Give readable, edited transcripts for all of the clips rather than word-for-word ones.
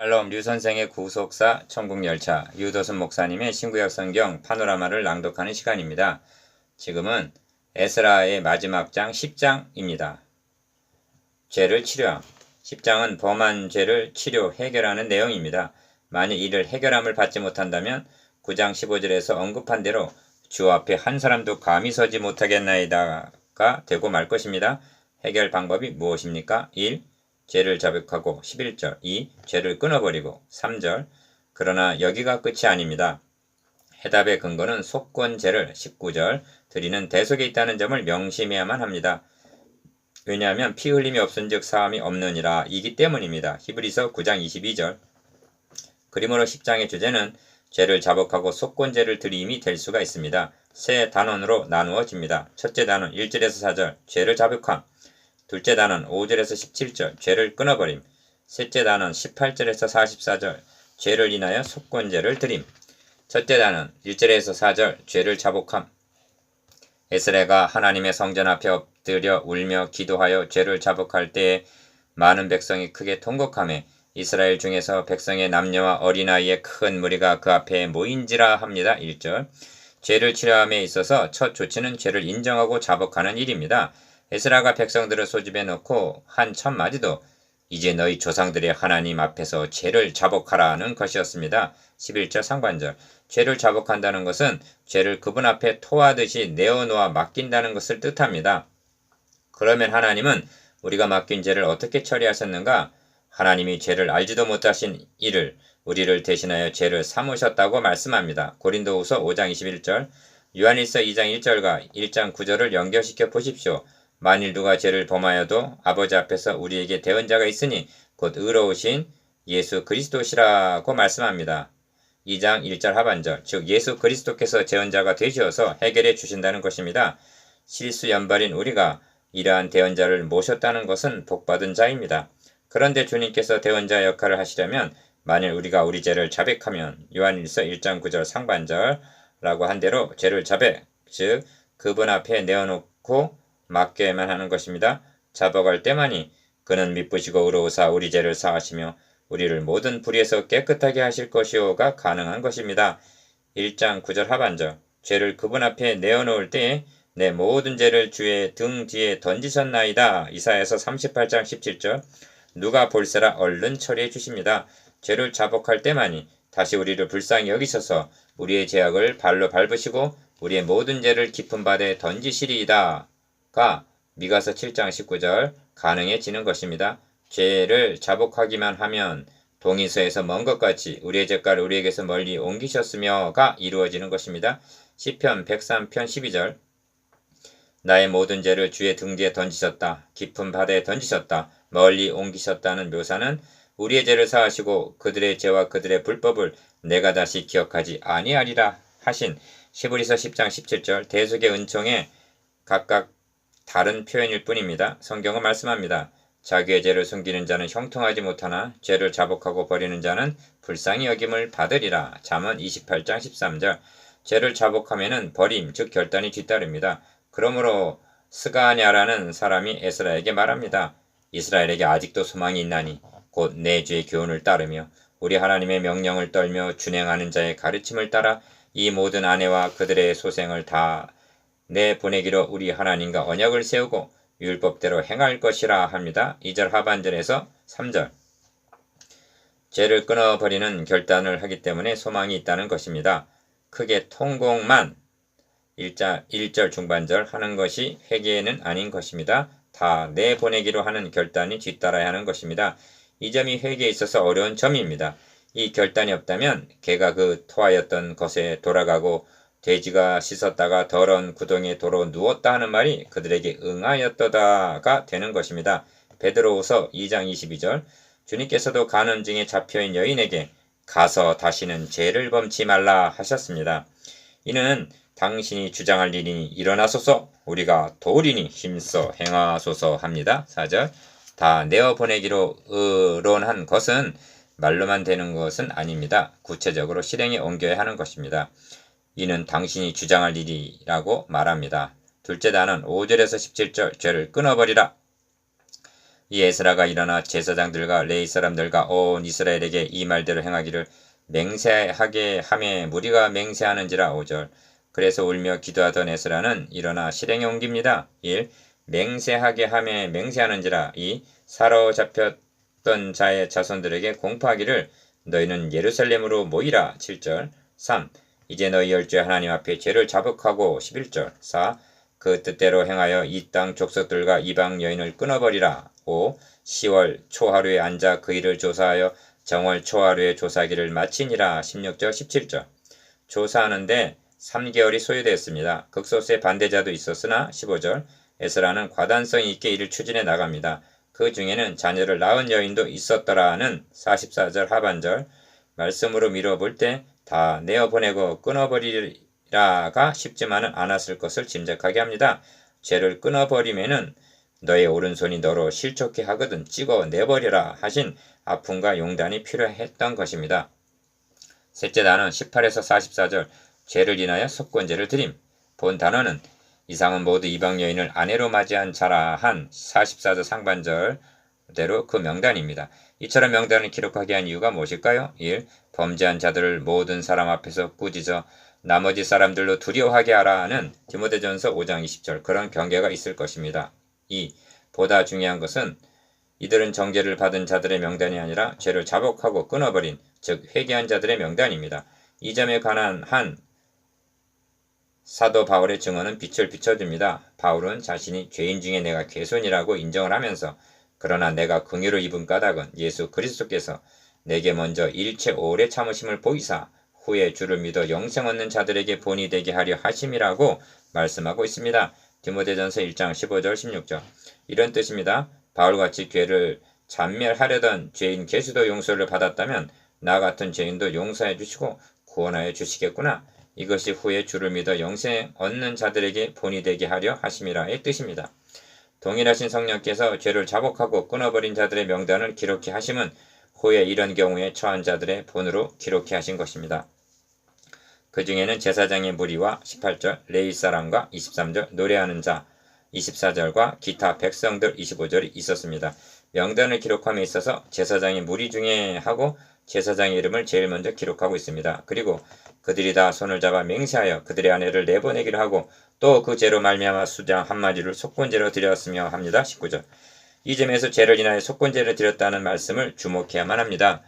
샬롬 류선생의 구속사 천국열차 유도순 목사님의 신구약 성경 파노라마를 낭독하는 시간입니다. 지금은 에스라의 마지막 장 10장입니다. 죄를 치료함. 10장은 범한 죄를 치료, 해결하는 내용입니다. 만일 이를 해결함을 받지 못한다면 9장 15절에서 언급한 대로 주 앞에 한 사람도 감히 서지 못하겠나이다가 되고 말 것입니다. 해결 방법이 무엇입니까? 1. 죄를 자백하고 11절 2. 죄를 끊어버리고 3절 그러나 여기가 끝이 아닙니다. 해답의 근거는 속건죄를 19절 드리는 대속에 있다는 점을 명심해야만 합니다. 왜냐하면 피 흘림이 없은즉 사함이 없느니라 이기 때문입니다. 히브리서 9장 22절 그러므로 10장의 주제는 죄를 자복하고 속건죄를 드림이 될 수가 있습니다. 세 단원으로 나누어집니다. 첫째 단원 1절에서 4절 죄를 자백함. 둘째 단원 5절에서 17절 죄를 끊어버림. 셋째 단원 18절에서 44절 죄를 인하여 속건죄를 드림. 첫째 단원 1절에서 4절 죄를 자복함. 에스라가 하나님의 성전 앞에 엎드려 울며 기도하여 죄를 자복할 때에 많은 백성이 크게 통곡하며 이스라엘 중에서 백성의 남녀와 어린아이의 큰 무리가 그 앞에 모인지라 합니다. 1절 죄를 치료함에 있어서 첫 조치는 죄를 인정하고 자복하는 일입니다. 에스라가 백성들을 소집해 놓고 한 첫 마디도 이제 너희 조상들의 하나님 앞에서 죄를 자복하라는 것이었습니다. 11절 상반절 죄를 자복한다는 것은 죄를 그분 앞에 토하듯이 내어놓아 맡긴다는 것을 뜻합니다. 그러면 하나님은 우리가 맡긴 죄를 어떻게 처리하셨는가? 하나님이 죄를 알지도 못하신 이를 우리를 대신하여 죄를 삼으셨다고 말씀합니다. 고린도후서 5장 21절 요한일서 2장 1절과 1장 9절을 연결시켜 보십시오. 만일 누가 죄를 범하여도 아버지 앞에서 우리에게 대언자가 있으니 곧 의로우신 예수 그리스도시라고 말씀합니다. 2장 1절 하반절 즉 예수 그리스도께서 대언자가 되시어서 해결해 주신다는 것입니다. 실수 연발인 우리가 이러한 대언자를 모셨다는 것은 복받은 자입니다. 그런데 주님께서 대언자 역할을 하시려면 만일 우리가 우리 죄를 자백하면 요한일서 1장 9절 상반절라고 한 대로 죄를 자백 즉 그분 앞에 내어놓고 맡겨야만 하는 것입니다. 자복할 때만이 그는 미쁘시고 의로우사 우리 죄를 사하시며 우리를 모든 불의에서 깨끗하게 하실 것이오가 가능한 것입니다. 1장 9절 하반절 죄를 그분 앞에 내어놓을 때에 내 모든 죄를 주의 등 뒤에 던지셨나이다. 이사야서 38장 17절 누가 볼세라 얼른 처리해 주십니다. 죄를 자복할 때만이 다시 우리를 불쌍히 여기셔서 우리의 죄악을 발로 밟으시고 우리의 모든 죄를 깊은 바다에 던지시리이다. 가 미가서 7장 19절 가능해지는 것입니다. 죄를 자복하기만 하면 동이서에서 먼 것 같이 우리의 죄가를 우리에게서 멀리 옮기셨으며가 이루어지는 것입니다. 시편 103편 12절 나의 모든 죄를 주의 등 뒤에 던지셨다. 깊은 바다에 던지셨다. 멀리 옮기셨다는 묘사는 우리의 죄를 사하시고 그들의 죄와 그들의 불법을 내가 다시 기억하지 아니하리라 하신 히브리서 10장 17절 대속의 은총에 각각 다른 표현일 뿐입니다. 성경은 말씀합니다. 자기의 죄를 숨기는 자는 형통하지 못하나 죄를 자복하고 버리는 자는 불쌍히 여김을 받으리라. 잠언 28장 13절 죄를 자복하면은 버림 즉 결단이 뒤따릅니다. 그러므로 스가냐라는 사람이 에스라에게 말합니다. 이스라엘에게 아직도 소망이 있나니 곧 내 주의 교훈을 따르며 우리 하나님의 명령을 떨며 준행하는 자의 가르침을 따라 이 모든 아내와 그들의 소생을 다 내보내기로 우리 하나님과 언약을 세우고 율법대로 행할 것이라 합니다. 2절 하반절에서 3절 죄를 끊어버리는 결단을 하기 때문에 소망이 있다는 것입니다. 크게 통곡만 1절 중반절 하는 것이 회개는 아닌 것입니다. 다 내보내기로 하는 결단이 뒤따라야 하는 것입니다. 이 점이 회개에 있어서 어려운 점입니다. 이 결단이 없다면 개가 그 토하였던 것에 돌아가고 돼지가 씻었다가 더러운 구덩이에 도로 누웠다 하는 말이 그들에게 응하였도다가 되는 것입니다. 베드로후서 2장 22절 주님께서도 간음증에 잡혀인 여인에게 가서 다시는 죄를 범치 말라 하셨습니다. 이는 당신이 주장할 일이니 일어나소서 우리가 도리니 힘써 행하소서 합니다. 4절 다 내어보내기로 의론한 것은 말로만 되는 것은 아닙니다. 구체적으로 실행에 옮겨야 하는 것입니다. 이는 당신이 주장할 일이라고 말합니다. 둘째 단은 5절에서 17절 죄를 끊어버리라. 이 에스라가 일어나 제사장들과 레위 사람들과 온 이스라엘에게 이 말대로 행하기를 맹세하게 하매 무리가 맹세하는지라. 5절. 그래서 울며 기도하던 에스라는 일어나 실행에 옮깁니다. 1. 맹세하게 하매 맹세하는지라. 2. 사로잡혔던 자의 자손들에게 공포하기를 너희는 예루살렘으로 모이라. 7절. 3. 이제 너희 열조의 하나님 앞에 죄를 자복하고. 11절. 4. 그 뜻대로 행하여 이 땅 족속들과 이방 여인을 끊어버리라. 5. 10월 초하루에 앉아 그 일을 조사하여 정월 초하루에 조사기를 마치니라. 16절 17절. 조사하는데 3개월이 소요되었습니다. 극소수의 반대자도 있었으나 15절. 에스라는 과단성 있게 이를 추진해 나갑니다. 그 중에는 자녀를 낳은 여인도 있었더라는 44절 하반절 말씀으로 미뤄볼 때 다 내어보내고 끊어버리라가 쉽지만은 않았을 것을 짐작하게 합니다. 죄를 끊어버리면은 너의 오른손이 너로 실족해 하거든 찍어 내버려라 하신 아픔과 용단이 필요했던 것입니다. 셋째 단어는 18에서 44절 죄를 인하여 속건제를 드림. 본 단어는 이상은 모두 이방 여인을 아내로 맞이한 자라 한 44절 상반절대로 그 명단입니다. 이처럼 명단을 기록하게 한 이유가 무엇일까요? 1. 범죄한 자들을 모든 사람 앞에서 꾸짖어 나머지 사람들로 두려워하게 하라는 디모데전서 5장 20절 그런 경계가 있을 것입니다. 2. 보다 중요한 것은 이들은 정죄를 받은 자들의 명단이 아니라 죄를 자복하고 끊어버린 즉 회개한 자들의 명단입니다. 이 점에 관한 한 사도 바울의 증언은 빛을 비춰줍니다. 바울은 자신이 죄인 중에 내가 괴손이라고 인정을 하면서 그러나 내가 긍휼을 입은 까닭은 예수 그리스도께서 내게 먼저 일체 오래 참으심을 보이사 후에 주를 믿어 영생 얻는 자들에게 본이 되게 하려 하심이라고 말씀하고 있습니다. 디모데전서 1장 15절 16절 이런 뜻입니다. 바울같이 죄를 잔멸하려던 죄인 개수도 용서를 받았다면 나 같은 죄인도 용서해 주시고 구원하여 주시겠구나. 이것이 후에 주를 믿어 영생 얻는 자들에게 본이 되게 하려 하심이라의 뜻입니다. 동일하신 성령께서 죄를 자복하고 끊어버린 자들의 명단을 기록해 하심은 후에 이런 경우에 처한 자들의 본으로 기록해 하신 것입니다. 그 중에는 제사장의 무리와 18절 레위 사람과 23절 노래하는 자 24절과 기타 백성들 25절이 있었습니다. 명단을 기록함에 있어서 제사장의 무리 중에 하고 제사장의 이름을 제일 먼저 기록하고 있습니다. 그리고 그들이 다 손을 잡아 맹세하여 그들의 아내를 내보내기로 하고 또 그 죄로 말미암아 수장 한 마리를 속건제로 드렸으며 합니다. 19절. 이 점에서 죄를 인하여 속건제를 드렸다는 말씀을 주목해야만 합니다.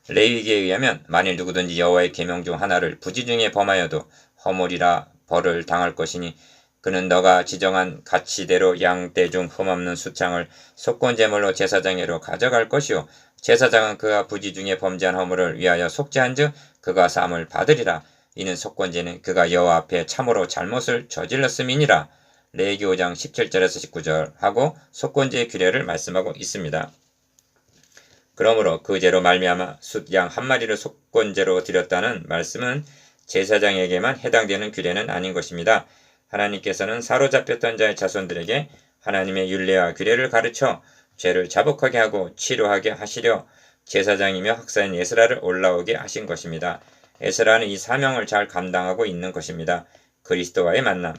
레위기에 의하면 만일 누구든지 여호와의 계명 중 하나를 부지 중에 범하여도 허물이라 벌을 당할 것이니 그는 너가 지정한 가치대로 양떼 중 흠없는 수창을 속건제물로 제사장에로 가져갈 것이요 제사장은 그가 부지 중에 범죄한 허물을 위하여 속죄한즉 그가 사함을 받으리라. 이는 속건제는 그가 여호와 앞에 참으로 잘못을 저질렀음이니라. 레위기 5장 17절에서 19절 하고 속건제의 규례를 말씀하고 있습니다. 그러므로 그 죄로 말미암아 숫양 한 마리를 속건제로 드렸다는 말씀은 제사장에게만 해당되는 규례는 아닌 것입니다. 하나님께서는 사로잡혔던 자의 자손들에게 하나님의 율례와 규례를 가르쳐 죄를 자복하게 하고 치료하게 하시려 제사장이며 학사인 에스라를 올라오게 하신 것입니다. 에스라는 이 사명을 잘 감당하고 있는 것입니다. 그리스도와의 만남.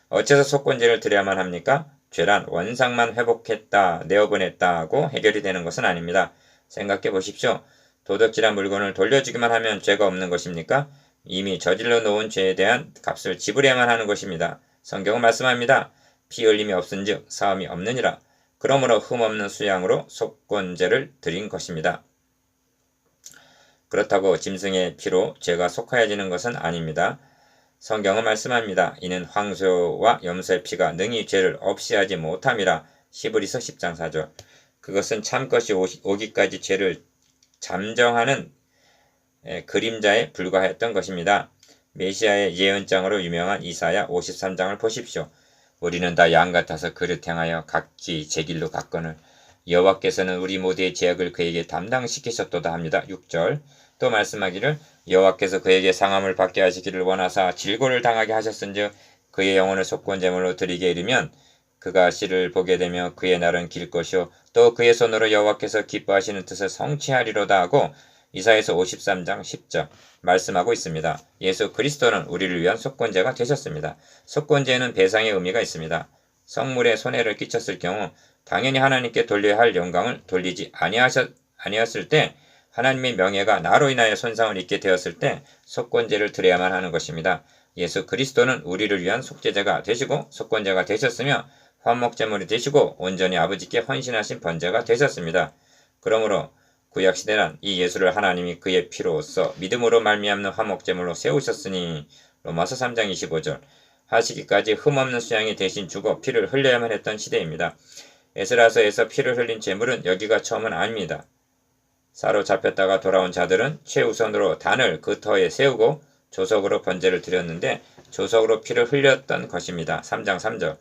어째서 속건제를 드려야만 합니까? 죄란 원상만 회복했다, 내어보냈다고 해결이 되는 것은 아닙니다. 생각해 보십시오. 도둑질한 물건을 돌려주기만 하면 죄가 없는 것입니까? 이미 저질러 놓은 죄에 대한 값을 지불해야만 하는 것입니다. 성경은 말씀합니다. 피 흘림이 없은즉 사함이 없느니라. 그러므로 흠없는 수양으로 속건제를 드린 것입니다. 그렇다고 짐승의 피로 죄가 속하여지는 것은 아닙니다. 성경은 말씀합니다. 이는 황소와 염소의 피가 능히 죄를 없이 하지 못함이라. 히브리서 10장 4절. 그것은 참것이 오기까지 죄를 잠정하는 그림자에 불과했던 것입니다. 메시아의 예언장으로 유명한 이사야 53장을 보십시오. 우리는 다 양 같아서 그릇 행하여 각기 제 길로 갔거늘 여호와께서는 우리 모두의 죄악을 그에게 담당시키셨도다 합니다. 6절. 또 말씀하기를 여호와께서 그에게 상함을 받게 하시기를 원하사 질고를 당하게 하셨은즉 그의 영혼을 속건제물로 드리게 이르면 그가 씨를 보게 되며 그의 날은 길 것이요 또 그의 손으로 여호와께서 기뻐하시는 뜻을 성취하리로다 하고 이사야서 53장 10절 말씀하고 있습니다. 예수 그리스도는 우리를 위한 속건제가 되셨습니다. 속건제에는 배상의 의미가 있습니다. 성물에 손해를 끼쳤을 경우 당연히 하나님께 돌려야 할 영광을 돌리지 아니었을 때, 하나님의 명예가 나로 인하여 손상을 입게 되었을 때 속건제를 드려야만 하는 것입니다. 예수 그리스도는 우리를 위한 속죄제가 되시고 속건제가 되셨으며 화목제물이 되시고 온전히 아버지께 헌신하신 번제가 되셨습니다. 그러므로 구약시대란 이 예수를 하나님이 그의 피로써 믿음으로 말미암는 화목제물로 세우셨으니 로마서 3장 25절 하시기까지 흠없는 수양이 대신 죽어 피를 흘려야만 했던 시대입니다. 에스라서에서 피를 흘린 제물은 여기가 처음은 아닙니다. 사로잡혔다가 돌아온 자들은 최우선으로 단을 그 터에 세우고 조석으로 번제를 드렸는데 조석으로 피를 흘렸던 것입니다. 3장 3절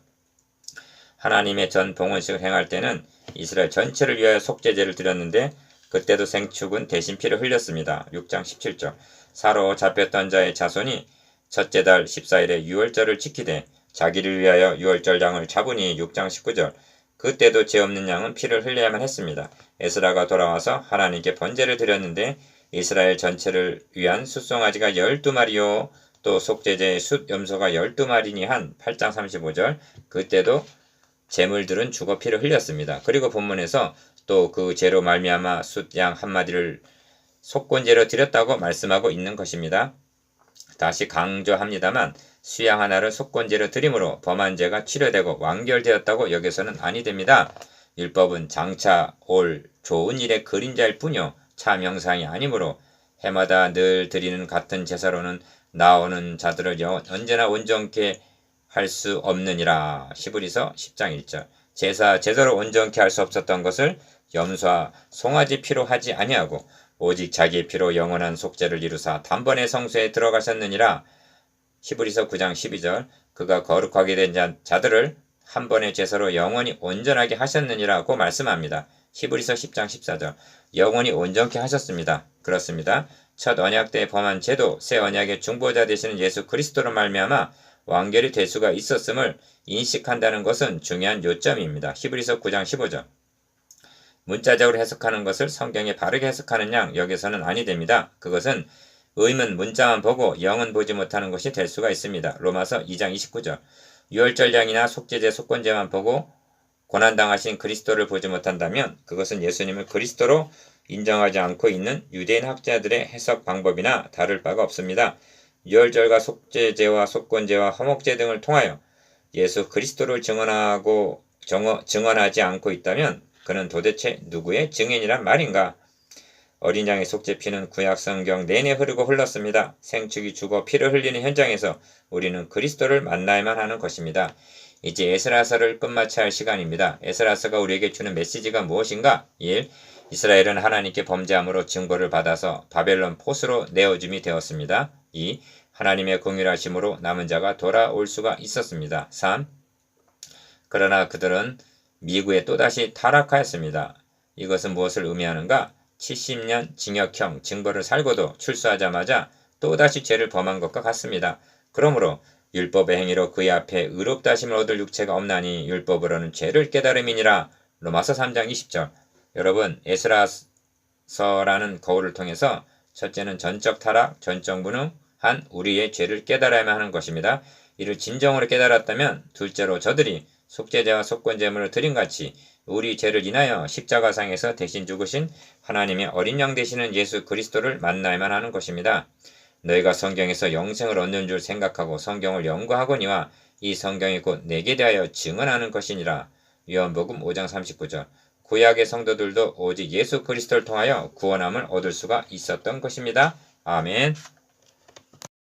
하나님의 전 봉헌식을 행할 때는 이스라엘 전체를 위하여 속죄제를 드렸는데 그때도 생축은 대신 피를 흘렸습니다. 6장 17절 사로잡혔던 자의 자손이 첫째 달 14일에 유월절을 지키되 자기를 위하여 유월절 양을 잡으니 6장 19절 그때도 죄 없는 양은 피를 흘려야만 했습니다. 에스라가 돌아와서 하나님께 번제를 드렸는데 이스라엘 전체를 위한 숫송아지가 12마리요 또 속죄제의 숫 염소가 12마리니 한 8장 35절 그때도 제물들은 죽어 피를 흘렸습니다. 그리고 본문에서 또 그 죄로 말미암아 숫 양 한 마디를 속건제로 드렸다고 말씀하고 있는 것입니다. 다시 강조합니다만 수양 하나를 속건제로 드림으로 범한 죄가 치료되고 완결되었다고 여겨서는 아니 됩니다. 율법은 장차 올 좋은 일의 그림자일 뿐이요 참 형상이 아니므로 해마다 늘 드리는 같은 제사로는 나오는 자들을 언제나 온전케 할 수 없느니라. 히브리서 10장 1절 제사로 온전케 할 수 없었던 것을 염소와 송아지 피로 하지 아니하고 오직 자기의 피로 영원한 속죄를 이루사 단번에 성소에 들어가셨느니라. 히브리서 9장 12절 그가 거룩하게 된 자들을 한 번의 제사로 영원히 온전하게 하셨느니라고 말씀합니다. 히브리서 10장 14절 영원히 온전케 하셨습니다. 그렇습니다. 첫 언약 때 범한 죄도 새 언약의 중보자 되시는 예수 그리스도로 말미암아 완결이 될 수가 있었음을 인식한다는 것은 중요한 요점입니다. 히브리서 9장 15절 문자적으로 해석하는 것을 성경에 바르게 해석하는 양 여기서는 아니 됩니다. 그것은 의문 문자만 보고 영은 보지 못하는 것이 될 수가 있습니다. 로마서 2장 29절 유월절 양이나 속죄제 속건제만 보고 고난당하신 그리스도를 보지 못한다면 그것은 예수님을 그리스도로 인정하지 않고 있는 유대인 학자들의 해석 방법이나 다를 바가 없습니다. 유월절과 속죄제와 속건제와 화목제 등을 통하여 예수 그리스도를 증언하지 않고 있다면 그는 도대체 누구의 증인이란 말인가? 어린 양의 속죄피는 구약 성경 내내 흐르고 흘렀습니다. 생축이 죽어 피를 흘리는 현장에서 우리는 그리스도를 만나야만 하는 것입니다. 이제 에스라서를 끝마쳐야 할 시간입니다. 에스라서가 우리에게 주는 메시지가 무엇인가? 1. 이스라엘은 하나님께 범죄함으로 징벌을 받아서 바벨론 포스로 내어줌이 되었습니다. 2. 하나님의 공의하심으로 남은 자가 돌아올 수가 있었습니다. 3. 그러나 그들은 미국에 또다시 타락하였습니다. 이것은 무엇을 의미하는가? 70년 징역형 징벌을 살고도 출소하자마자 또다시 죄를 범한 것과 같습니다. 그러므로 율법의 행위로 그의 앞에 의롭다 하심을 얻을 육체가 없나니 율법으로는 죄를 깨달음이니라. 로마서 3장 20절 여러분 에스라서라는 거울을 통해서 첫째는 전적 타락, 전적 무능한 우리의 죄를 깨달아야만 하는 것입니다. 이를 진정으로 깨달았다면 둘째로 저들이 속죄제와 속건제물을 드림같이 우리 죄를 인하여 십자가상에서 대신 죽으신 하나님의 어린 양 되시는 예수 그리스도를 만나야만 하는 것입니다. 너희가 성경에서 영생을 얻는 줄 생각하고 성경을 연구하거니와 이 성경이 곧 내게 대하여 증언하는 것이니라. 요한복음 5장 39절 구약의 성도들도 오직 예수 그리스도를 통하여 구원함을 얻을 수가 있었던 것입니다. 아멘.